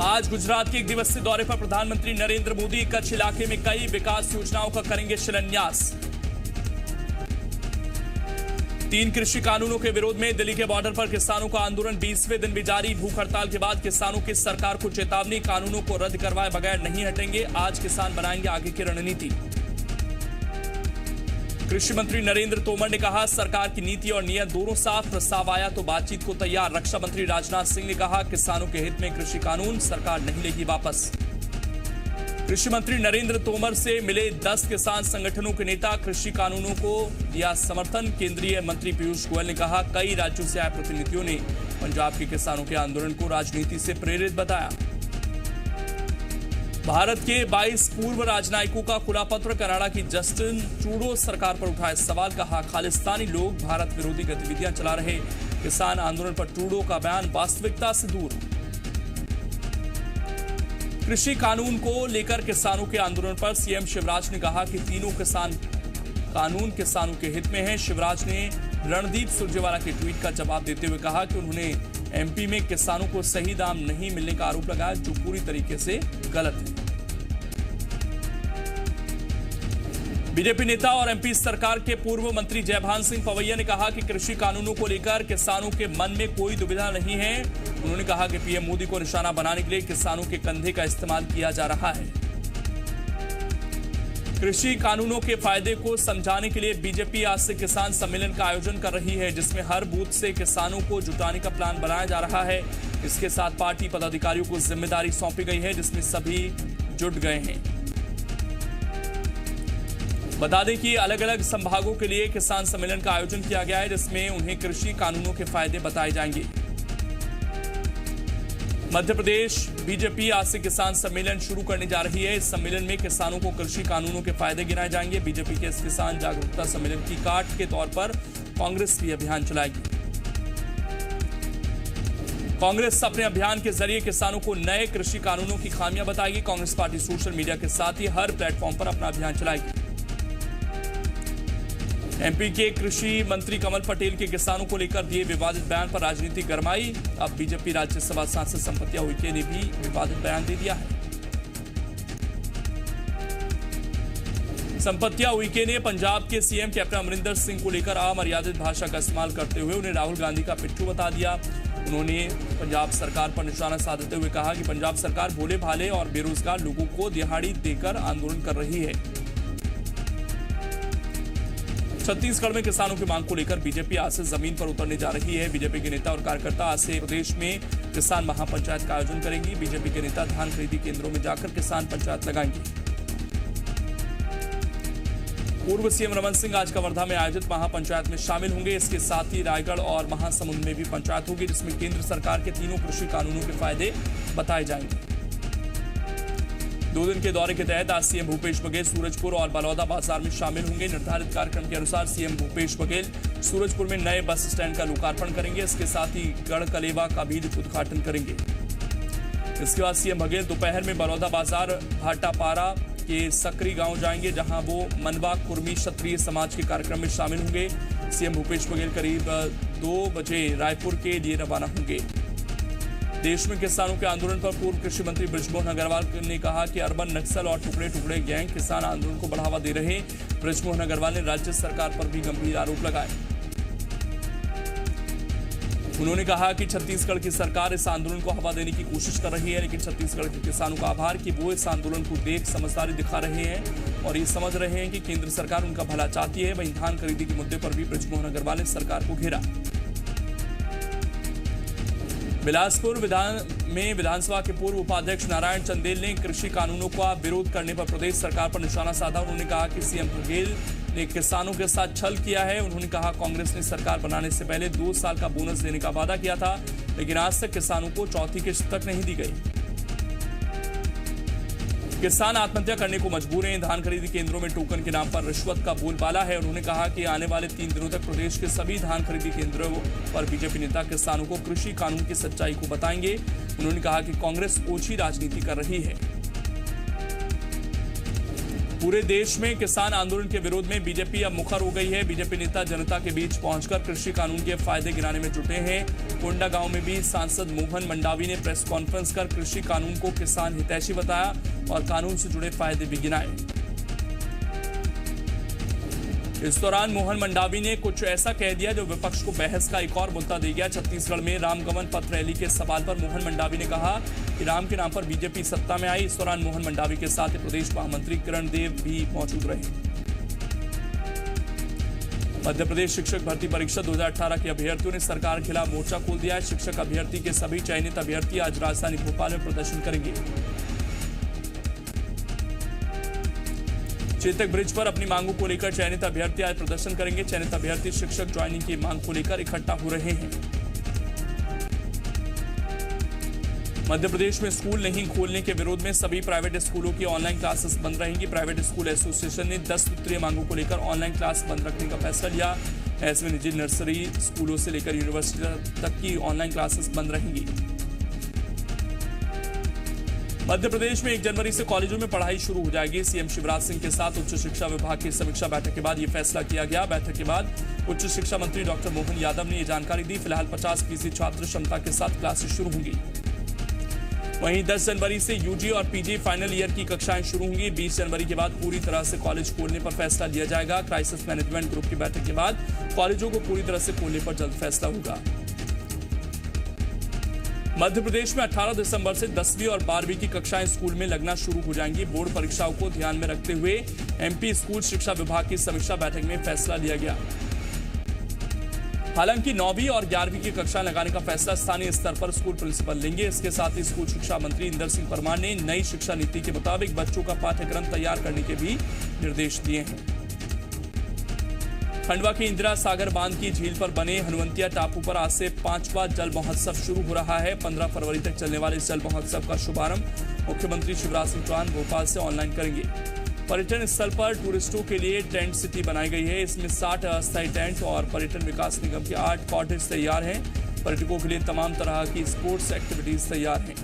आज गुजरात के एक दिवसीय दौरे पर प्रधानमंत्री नरेंद्र मोदी कच्छ इलाके में कई विकास योजनाओं का करेंगे शिलान्यास। 3 कृषि कानूनों के विरोध में दिल्ली के बॉर्डर पर किसानों का आंदोलन 20वें दिन भी जारी। भूख हड़ताल के बाद किसानों की सरकार को चेतावनी, कानूनों को रद्द करवाए बगैर नहीं हटेंगे। आज किसान बनाएंगे आगे की रणनीति। कृषि मंत्री नरेंद्र तोमर ने कहा, सरकार की नीति और नीयत दोनों साफ, प्रस्ताव आया तो बातचीत को तैयार। रक्षा मंत्री राजनाथ सिंह ने कहा, किसानों के हित में कृषि कानून सरकार नहीं लेगी वापस। कृषि मंत्री नरेंद्र तोमर से मिले 10 किसान संगठनों के नेता, कृषि कानूनों को दिया समर्थन। केंद्रीय मंत्री पीयूष गोयल ने कहा, कई राज्यों से आए प्रतिनिधियों ने पंजाब के किसानों के आंदोलन को राजनीति से प्रेरित बताया। भारत के 22 पूर्व राजनयिकों का खुला पत्र। कनाडा की जस्टिन ट्रूडो सरकार पर उठाए सवाल, कहा खालिस्तानी लोग भारत विरोधी गतिविधियां चला रहे। किसान आंदोलन पर ट्रूडो का बयान वास्तविकता से दूर। कृषि कानून को लेकर किसानों के आंदोलन पर सीएम शिवराज ने कहा कि तीनों कानून किसानों के हित में है। शिवराज ने रणदीप सुरजेवाला के ट्वीट का जवाब देते हुए कहा कि उन्होंने एमपी में किसानों को सही दाम नहीं मिलने का आरोप लगाया, जो पूरी तरीके से गलत है। बीजेपी नेता और एमपी सरकार के पूर्व मंत्री जयभान सिंह पवैया ने कहा कि कृषि कानूनों को लेकर किसानों के मन में कोई दुविधा नहीं है। उन्होंने कहा कि पीएम मोदी को निशाना बनाने के लिए किसानों के कंधे का इस्तेमाल किया जा रहा है। कृषि कानूनों के फायदे को समझाने के लिए बीजेपी आज से किसान सम्मेलन का आयोजन कर रही है, जिसमें हर बूथ से किसानों को जुटाने का प्लान बनाया जा रहा है। इसके साथ पार्टी पदाधिकारियों को जिम्मेदारी सौंपी गई है, जिसमें सभी जुट गए हैं। बता दें कि अलग अलग संभागों के लिए किसान सम्मेलन का आयोजन किया गया है, जिसमें उन्हें कृषि कानूनों के फायदे बताए जाएंगे। मध्य प्रदेश बीजेपी आज से किसान सम्मेलन शुरू करने जा रही है। इस सम्मेलन में किसानों को कृषि कानूनों के फायदे गिनाए जाएंगे। बीजेपी के इस किसान जागरूकता सम्मेलन की काट के तौर पर कांग्रेस भी अभियान चलाएगी। कांग्रेस अपने अभियान के जरिए किसानों को नए कृषि कानूनों की खामियां बताएगी। कांग्रेस पार्टी सोशल मीडिया के साथ ही हर प्लेटफॉर्म पर अपना अभियान चलाएगी। एमपी के कृषि मंत्री कमल पटेल के किसानों को लेकर दिए विवादित बयान पर राजनीति गरमाई। अब बीजेपी राज्यसभा सांसद संपत्या उइके ने भी विवादित बयान दे दिया है। संपत्या उइके ने पंजाब के सीएम कैप्टन अमरिंदर सिंह को लेकर अमर्यादित भाषा का इस्तेमाल करते हुए उन्हें राहुल गांधी का पिट्ठू बता दिया। उन्होंने पंजाब सरकार पर निशाना साधते हुए कहा कि पंजाब सरकार भोले भाले और बेरोजगार लोगों को दिहाड़ी देकर आंदोलन कर रही है। छत्तीसगढ़ में किसानों की मांग को लेकर बीजेपी आज से जमीन पर उतरने जा रही है। बीजेपी के नेता और कार्यकर्ता आज से प्रदेश में किसान महापंचायत का आयोजन करेंगी। बीजेपी के नेता धान खरीदी केंद्रों में जाकर किसान पंचायत लगाएंगे। पूर्व सीएम रमन सिंह आज कवर्धा में आयोजित महापंचायत में शामिल होंगे। इसके साथ ही रायगढ़ और महासमुंद में भी पंचायत होगी, जिसमें केंद्र सरकार के तीनों कृषि कानूनों के फायदे बताए जाएंगे। 2 दिन के दौरे के तहत आज सीएम भूपेश बघेल सूरजपुर और बलौदा बाजार में शामिल होंगे। निर्धारित कार्यक्रम के अनुसार सीएम भूपेश बघेल सूरजपुर में नए बस स्टैंड का लोकार्पण करेंगे। इसके साथ ही गढ़कलेवा का भी उद्घाटन करेंगे। इसके बाद सीएम बघेल दोपहर में बलौदा बाजार भाटापारा के सकरी गांव जाएंगे, जहां वो मनवा कुर्मी क्षत्रिय समाज के कार्यक्रम में शामिल होंगे। सीएम भूपेश बघेल करीब 2 बजे रायपुर के लिए रवाना होंगे। देश में किसानों के आंदोलन पर पूर्व कृषि मंत्री बृजमोहन अग्रवाल ने कहा कि अर्बन नक्सल और टुकड़े टुकड़े गैंग किसान आंदोलन को बढ़ावा दे रहे हैं। बृजमोहन अग्रवाल ने राज्य सरकार पर भी गंभीर आरोप लगाए। उन्होंने कहा कि छत्तीसगढ़ की सरकार इस आंदोलन को हवा देने की कोशिश कर रही है, लेकिन छत्तीसगढ़ के किसानों का आभार कि वो इस आंदोलन को देख समझदारी दिखा रहे हैं और ये समझ रहे हैं कि केंद्र सरकार उनका भला चाहती है। वहीं धान खरीदी के मुद्दे पर भी बृजमोहन अग्रवाल ने सरकार को घेरा। बिलासपुर में विधानसभा के पूर्व उपाध्यक्ष नारायण चंदेल ने कृषि कानूनों का विरोध करने पर प्रदेश सरकार पर निशाना साधा। उन्होंने कहा कि सीएम बघेल ने किसानों के साथ छल किया है। उन्होंने कहा कांग्रेस ने सरकार बनाने से पहले 2 साल का बोनस देने का वादा किया था, लेकिन आज तक किसानों को चौथी किश्त तक नहीं दी गई। किसान आत्महत्या करने को मजबूर हैं। धान खरीदी केंद्रों में टोकन के नाम पर रिश्वत का बोलबाला है। उन्होंने कहा कि आने वाले 3 दिनों तक प्रदेश के सभी धान खरीदी केंद्रों पर बीजेपी नेता किसानों को कृषि कानून की सच्चाई को बताएंगे। उन्होंने कहा कि कांग्रेस ओछी राजनीति कर रही है। पूरे देश में किसान आंदोलन के विरोध में बीजेपी अब मुखर हो गई है। बीजेपी नेता जनता के बीच पहुंचकर कृषि कानून के फायदे गिनाने में जुटे हैं। कोंडा गांव में भी सांसद मोहन मंडावी ने प्रेस कॉन्फ्रेंस कर कृषि कानून को किसान हितैषी बताया और कानून से जुड़े फायदे भी गिनाए। इस दौरान मोहन मंडावी ने कुछ ऐसा कह दिया जो विपक्ष को बहस का एक और मुद्दा दे गया। छत्तीसगढ़ में रामगमन पथ रैली के सवाल पर मोहन मंडावी ने कहा कि राम के नाम पर बीजेपी सत्ता में आई। इस दौरान मोहन मंडावी के साथ प्रदेश महामंत्री किरण देव भी मौजूद रहे। मध्य प्रदेश शिक्षक भर्ती परीक्षा 2018 के अभ्यर्थियों ने सरकार के खिलाफ मोर्चा खोल दिया है। शिक्षक अभ्यर्थी के सभी चयनित अभ्यर्थी आज राजधानी भोपाल में प्रदर्शन करेंगे। चेतक ब्रिज पर अपनी मांगों को लेकर चयनित अभ्यर्थी आज प्रदर्शन करेंगे। चयनित अभ्यर्थी शिक्षक ज्वाइनिंग की मांग को लेकर इकट्ठा हो रहे हैं। मध्य प्रदेश में स्कूल नहीं खोलने के विरोध में सभी प्राइवेट स्कूलों की ऑनलाइन क्लासेस बंद रहेंगी। प्राइवेट स्कूल एसोसिएशन ने 10 सूत्रीय मांगों को लेकर ऑनलाइन क्लास बंद रखने का फैसला लिया। ऐसे में निजी नर्सरी स्कूलों से लेकर यूनिवर्सिटी तक की ऑनलाइन क्लासेस बंद रहेंगी। मध्य प्रदेश में 1 जनवरी से कॉलेजों में पढ़ाई शुरू हो जाएगी। सीएम शिवराज सिंह के साथ उच्च शिक्षा विभाग की समीक्षा बैठक के बाद यह फैसला किया गया। बैठक के बाद उच्च शिक्षा मंत्री डॉक्टर मोहन यादव ने यह जानकारी दी। फिलहाल 50% छात्र क्षमता के साथ क्लासेस शुरू होंगी। वहीं 10 जनवरी से यूजी और पीजी फाइनल ईयर की कक्षाएं शुरू होंगी। 20 जनवरी के बाद पूरी तरह से कॉलेज खोलने पर फैसला लिया जाएगा। क्राइसिस मैनेजमेंट ग्रुप की बैठक के बाद कॉलेजों को पूरी तरह से खोलने पर जल्द फैसला होगा। मध्य प्रदेश में 18 दिसंबर से 10वीं और 12वीं की कक्षाएं स्कूल में लगना शुरू हो जाएंगी। बोर्ड परीक्षाओं को ध्यान में रखते हुए एमपी स्कूल शिक्षा विभाग की समीक्षा बैठक में फैसला लिया गया। हालांकि 9वीं और 11वीं की कक्षा लगाने का फैसला स्थानीय स्तर पर स्कूल प्रिंसिपल लेंगे। इसके साथ ही स्कूल शिक्षा मंत्री इंदर सिंह परमार ने नई शिक्षा नीति के मुताबिक बच्चों का पाठ्यक्रम तैयार करने के भी निर्देश दिए हैं। खंडवा के इंदिरा सागर बांध की झील पर बने हनुवंतिया टापू पर आज से 5वां जल महोत्सव शुरू हो रहा है। 15 फरवरी तक चलने वाले इस जल महोत्सव का शुभारंभ मुख्यमंत्री शिवराज सिंह चौहान भोपाल से ऑनलाइन करेंगे। पर्यटन स्थल पर टूरिस्टों के लिए टेंट सिटी बनाई गई है। इसमें 60 अस्थायी टेंट और पर्यटन विकास निगम के 8 कॉटेज तैयार हैं। पर्यटकों के लिए तमाम तरह की स्पोर्ट्स एक्टिविटीज तैयार हैं।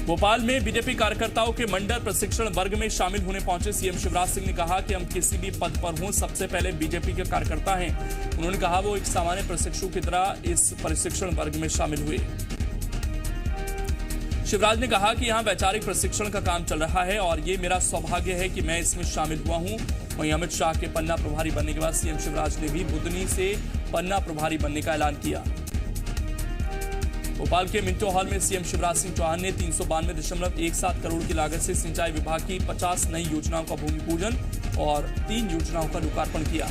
भोपाल में बीजेपी कार्यकर्ताओं के मंडल प्रशिक्षण वर्ग में शामिल होने पहुंचे सीएम शिवराज सिंह ने कहा कि हम किसी भी पद पर हों, सबसे पहले बीजेपी के कार्यकर्ता हैं। उन्होंने कहा वो एक सामान्य प्रशिक्षु की तरह इस प्रशिक्षण वर्ग में शामिल हुए। शिवराज ने कहा कि यहां वैचारिक प्रशिक्षण का काम चल रहा है और ये मेरा सौभाग्य है कि मैं इसमें शामिल हुआ हूं। वहीं अमित शाह के पन्ना प्रभारी बनने के बाद सीएम शिवराज ने भी बुधनी से पन्ना प्रभारी बनने का ऐलान किया। भोपाल के मिंटो हॉल में सीएम शिवराज सिंह चौहान ने 392.17 करोड़ की लागत से सिंचाई विभाग की 50 नई योजनाओं का भूमि पूजन और 3 योजनाओं का लोकार्पण किया।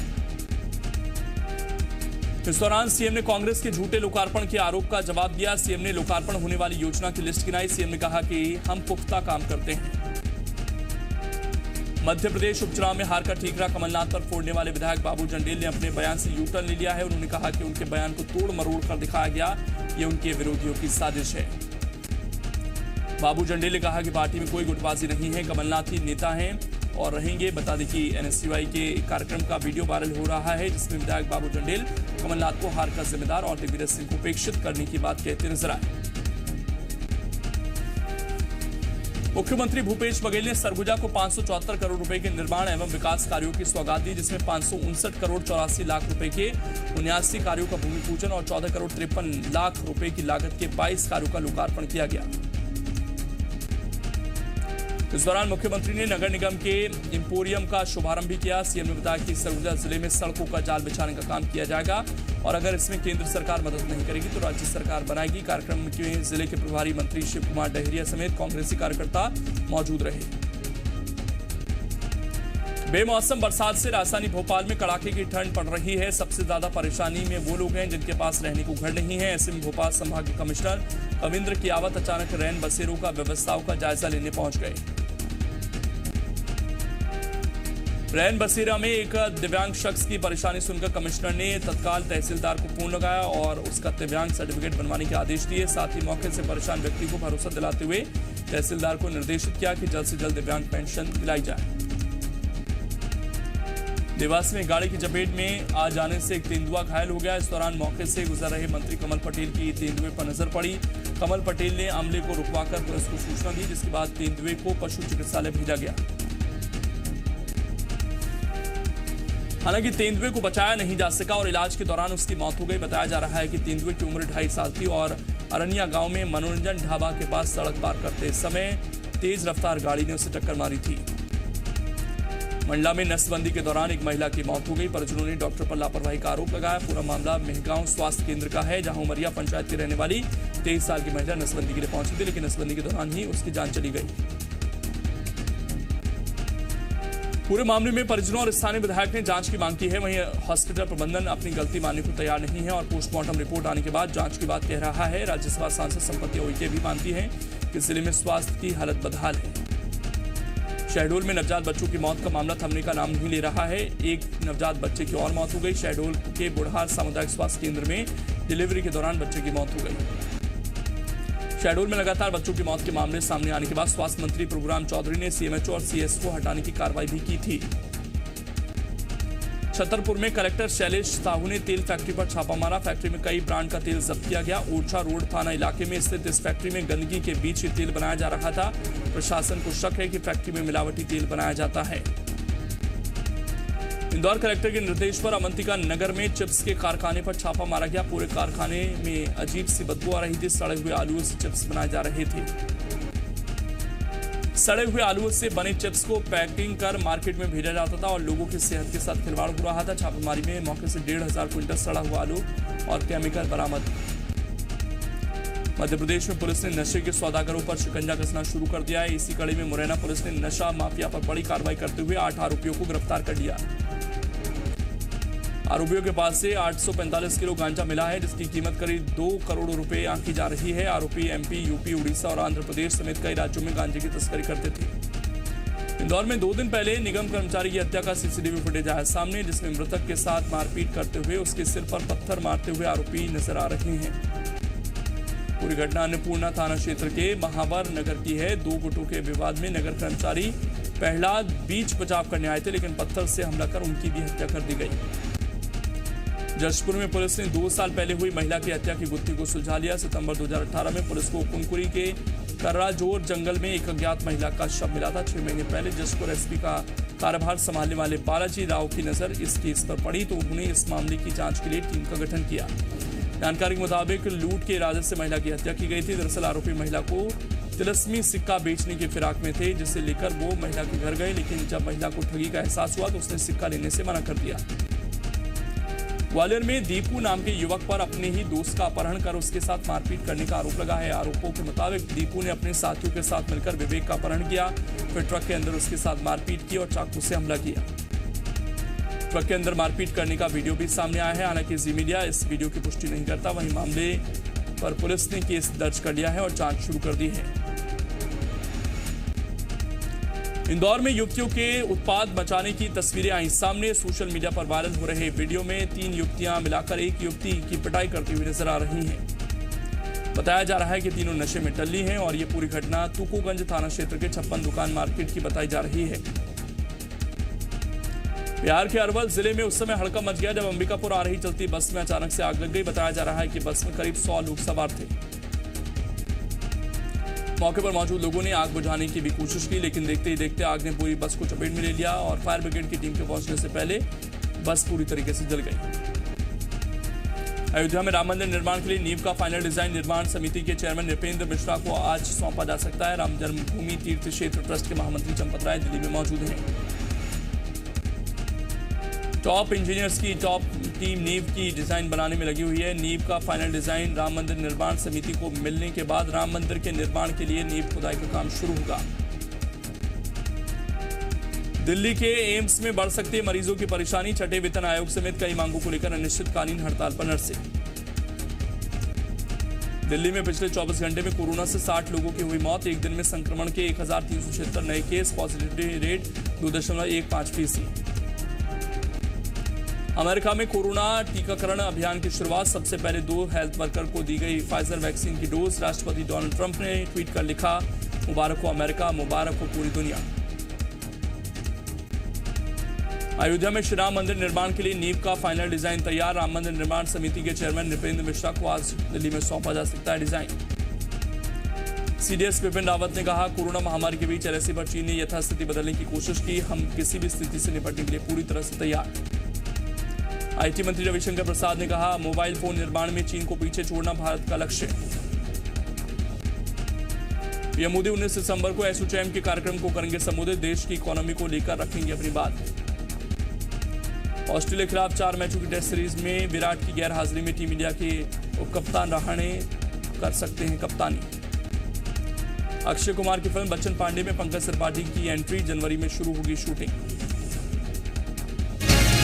इस दौरान सीएम ने कांग्रेस के झूठे लोकार्पण के आरोप का जवाब दिया। सीएम ने लोकार्पण होने वाली योजना की लिस्ट गिनाई। सीएम ने कहा कि हम पुख्ता काम करते हैं। मध्य प्रदेश उपचुनाव में हार का ठीकरा कमलनाथ पर फोड़ने वाले विधायक बाबू जंडेल ने अपने बयान से यू टर्न ले लिया है। उन्होंने कहा कि उनके बयान को तोड़ मरोड़ कर दिखाया गया, ये उनके विरोधियों की साजिश है। बाबू जंडेल ने कहा कि पार्टी में कोई गुटबाजी नहीं है, कमलनाथ ही नेता हैं और रहेंगे। बता दें कि एनएसयूआई के कार्यक्रम का वीडियो वायरल हो रहा है, जिसमें विधायक बाबू जंडेल कमलनाथ को हार का जिम्मेदार और दिग्विजय सिंह को उपेक्षित करने की बात कहते नजर आए। मुख्यमंत्री भूपेश बघेल ने सरगुजा को 574 करोड़ रुपए के निर्माण एवं विकास कार्यों की सौगात दी, जिसमें 559 करोड़ 84 लाख रुपए के 79 कार्यों का भूमि पूजन और 14 करोड़ 53 लाख रुपए की लागत के 22 कार्यों का लोकार्पण किया गया। इस दौरान मुख्यमंत्री ने नगर निगम के इंपोरियम का शुभारंभ भी किया। सीएम ने बताया कि सरगुजा जिले में सड़कों का जाल बिछाने का काम किया जाएगा और अगर इसमें केंद्र सरकार मदद नहीं करेगी तो राज्य सरकार बनाएगी। कार्यक्रम में जिले के प्रभारी मंत्री शिव कुमार डहरिया समेत कांग्रेसी कार्यकर्ता मौजूद रहे। बेमौसम बरसात से राजधानी भोपाल में कड़ाके की ठंड पड़ रही है। सबसे ज्यादा परेशानी में वो लोग हैं जिनके पास रहने को घर नहीं है। ऐसे में भोपाल संभाग के कमिश्नर कविंद्र कियावत अचानक रैन बसेरों का व्यवस्थाओं का जायजा लेने पहुंच गए। रैन बसेरा में एक दिव्यांग शख्स की परेशानी सुनकर कमिश्नर ने तत्काल तहसीलदार को फोन लगाया और उसका दिव्यांग सर्टिफिकेट बनवाने के आदेश दिए। साथ ही मौके से परेशान व्यक्ति को भरोसा दिलाते हुए तहसीलदार को निर्देशित किया कि जल्द से जल्द दिव्यांग पेंशन दिलाई जाए। देवास में गाड़ी की चपेट में आ जाने से एक तेंदुआ घायल हो गया। इस दौरान मौके से गुजर रहे मंत्री कमल पटेल की तेंदुए पर नजर पड़ी। कमल पटेल ने अमले को रुकवाकर पुलिस को सूचना दी, जिसके बाद तेंदुए को पशु चिकित्सालय भेजा गया। हालांकि तेंदुए को बचाया नहीं जा सका और इलाज के दौरान उसकी मौत हो गई। बताया जा रहा है कि तेंदुए की उम्र 2.5 साल थी और अरनिया गांव में मनोरंजन ढाबा के पास सड़क पार करते समय तेज रफ्तार गाड़ी ने उसे टक्कर मारी थी। मंडला में नसबंदी के दौरान एक महिला की मौत हो गई। परिजनों ने डॉक्टर पर लापरवाही का आरोप लगाया। पूरा मामला मेहगांव स्वास्थ्य केंद्र का है, जहां उमरिया पंचायत की रहने वाली 23 साल की महिला नसबंदी के लिए पहुंची थी, लेकिन नसबंदी के दौरान ही उसकी जान चली गई। पूरे मामले में परिजनों और स्थानीय विधायक ने जांच की मांग की है। वहीं हॉस्पिटल प्रबंधन अपनी गलती मानने को तैयार नहीं है और पोस्टमार्टम रिपोर्ट आने के बाद जांच की बात कह रहा है। राज्यसभा सांसद संपत्ति उइके भी मानती है कि जिले में स्वास्थ्य की हालत बदहाल है। शहडोल में नवजात बच्चों की मौत का मामला थमने का नाम नहीं ले रहा है। एक नवजात बच्चे की और मौत हो गई। शहडोल के बुढ़ार सामुदायिक स्वास्थ्य केंद्र में डिलीवरी के दौरान बच्चे की मौत हो गई। शहडोल में लगातार बच्चों की मौत के मामले सामने आने के बाद स्वास्थ्य मंत्री प्रभुराम चौधरी ने सीएमएचओ और सीएसओ हटाने की कार्रवाई भी की थी। छतरपुर में कलेक्टर शैलेश साहू ने तेल फैक्ट्री पर छापा मारा। फैक्ट्री में कई ब्रांड का तेल जब्त किया गया। ओरछा रोड थाना इलाके में स्थित इस फैक्ट्री में गंदगी के बीच ये तेल बनाया जा रहा था। प्रशासन को शक है कि फैक्ट्री में मिलावटी तेल बनाया जाता है। इंदौर कलेक्टर के निर्देश पर अवंतिका नगर में चिप्स के कारखाने पर छापा मारा गया। पूरे कारखाने में अजीब सी बदबू आ रही थी। सड़े हुए आलूओं से चिप्स बनाए जा रहे थे। सड़े हुए आलूओं से बने चिप्स को पैकिंग कर मार्केट में भेजा जाता था और लोगों की सेहत के साथ खिलवाड़ हो रहा था। छापेमारी में मौके से 1,500 क्विंटल सड़ा हुआ आलू और केमिकल बरामद। मध्य प्रदेश में पुलिस ने नशे के सौदागरों पर शिकंजा कसना शुरू कर दिया है। इसी कड़ी में मुरैना पुलिस ने नशा माफिया पर बड़ी कार्रवाई करते हुए 8 आरोपियों को गिरफ्तार कर लिया। आरोपियों के पास से 845 किलो गांजा मिला है, जिसकी कीमत करीब 2 करोड़ रुपए आंकी जा रही है। आरोपी एमपी, यूपी, उड़ीसा और आंध्र प्रदेश समेत कई राज्यों में गांजे की तस्करी करते थे। इंदौर में 2 दिन पहले निगम कर्मचारी की हत्या का सीसीटीवी फुटेज आया सामने, जिसमें मृतक के साथ मारपीट करते हुए उसके सिर पर पत्थर मारते हुए आरोपी नजर आ रहे हैं। पूरी घटना अन्नपूर्णा थाना क्षेत्र के महावर नगर की है। 2 गुटों के विवाद में नगर कर्मचारी प्रहलाद बीच बचाव करने आए थे, लेकिन पत्थर से हमला कर उनकी भी हत्या कर दी गई। जशपुर में पुलिस ने 2 साल पहले हुई महिला की हत्या की गुत्थी को सुलझा लिया। सितंबर 2018 में पुलिस को कुनकुरी के कर्राजोर जंगल में एक अज्ञात महिला का शव मिला था। 6 महीने पहले जशपुर एसपी का कार्यभार संभालने वाले बालाजी राव की नजर इस केस पर पड़ी, तो उन्होंने इस मामले की जांच के लिए टीम का गठन किया। जानकारी के मुताबिक लूट के इरादे से महिला की हत्या की गई थी। दरअसल आरोपी महिला को तिलस्मी सिक्का बेचने की फिराक में थे, जिसे लेकर वो महिला के घर गए, लेकिन जब महिला को ठगी का एहसास हुआ तो उसने सिक्का लेने से मना कर दिया। ग्वालियर में दीपू नाम के युवक पर अपने ही दोस्त का अपहरण कर उसके साथ मारपीट करने का आरोप लगा है। आरोपों के मुताबिक दीपू ने अपने साथियों के साथ मिलकर विवेक का अपहरण किया, फिर ट्रक के अंदर उसके साथ मारपीट की और चाकू से हमला किया। ट्रक के अंदर मारपीट करने का वीडियो भी सामने आया है। हालांकि जी मीडिया इस वीडियो की पुष्टि नहीं करता। वहीं मामले पर पुलिस ने केस दर्ज कर लिया है और जांच शुरू कर दी है। इंदौर में युवतियों के उत्पाद मचाने की तस्वीरें आई सामने। सोशल मीडिया पर वायरल हो रहे वीडियो में 3 युवतियां मिलाकर एक युवती की पिटाई करती हुई नजर आ रही हैं। बताया जा रहा है कि तीनों नशे में टल्ली हैं और ये पूरी घटना तुकोगंज थाना क्षेत्र के 56 दुकान मार्केट की बताई जा रही है। बिहार के अरवल जिले में उस समय हड़कंप मच गया जब अंबिकापुर आ रही चलती बस में अचानक से आग लग गई। बताया जा रहा है कि बस में करीब 100 लोग सवार थे। मौके पर मौजूद लोगों ने आग बुझाने की भी कोशिश की, लेकिन देखते ही देखते आग ने पूरी बस को चपेट में ले लिया और फायर ब्रिगेड की टीम के पहुंचने से पहले बस पूरी तरीके से जल गई। अयोध्या में राम मंदिर निर्माण के लिए नींव का फाइनल डिजाइन निर्माण समिति के चेयरमैन नृपेंद्र मिश्रा को आज सौंपा जा सकता है। राम जन्मभूमि तीर्थ क्षेत्र ट्रस्ट के महामंत्री चंपत राय दिल्ली में मौजूद हैं। टॉप इंजीनियर्स की टॉप टीम नींव की डिजाइन बनाने में लगी हुई है। नींव का फाइनल डिजाइन राम मंदिर निर्माण समिति को मिलने के बाद राम मंदिर के निर्माण के लिए नींव खुदाई का काम शुरू होगा। दिल्ली के एम्स में बढ़ सकती है मरीजों की परेशानी। छठे वेतन आयोग समेत कई मांगों को लेकर अनिश्चितकालीन हड़ताल पर नर्सें। दिल्ली में पिछले 24 घंटे में कोरोना से 60 लोगों की हुई मौत। एक दिन में संक्रमण के 1376 नए केस। Positivity rate 2.15%। अमेरिका में कोरोना टीकाकरण अभियान की शुरुआत। सबसे पहले 2 हेल्थ वर्कर को दी गई फाइजर वैक्सीन की डोज। राष्ट्रपति डोनाल्ड ट्रंप ने ट्वीट कर लिखा, मुबारक हो अमेरिका, मुबारक हो पूरी दुनिया। अयोध्या में श्री राम मंदिर निर्माण के लिए नींव का फाइनल डिजाइन तैयार। राम मंदिर निर्माण समिति के चेयरमैन नृपेंद्र मिश्रा को आज दिल्ली में सौंपा जा सकता है डिजाइन। सीडीएस विपिन रावत ने कहा, कोरोना महामारी के बीच एलएसी पर चीन ने यथास्थिति बदलने की कोशिश की। हम किसी भी स्थिति से निपटने के लिए पूरी तरह से तैयार। आईटी मंत्री रविशंकर प्रसाद ने कहा, मोबाइल फोन निर्माण में चीन को पीछे छोड़ना भारत का लक्ष्य। पीएम मोदी 19 दिसंबर को एसोचैम के कार्यक्रम को करेंगे संबोधित। देश की इकोनॉमी को लेकर रखेंगे अपनी बात। ऑस्ट्रेलिया के खिलाफ 4 मैचों की टेस्ट सीरीज में विराट की गैर हाजिरी में टीम इंडिया के उपकप्तान रहाणे कर सकते हैं कप्तानी। अक्षय कुमार की फिल्म बच्चन पांडे में पंकज त्रिपाठी की एंट्री। जनवरी में शुरू होगी शूटिंग।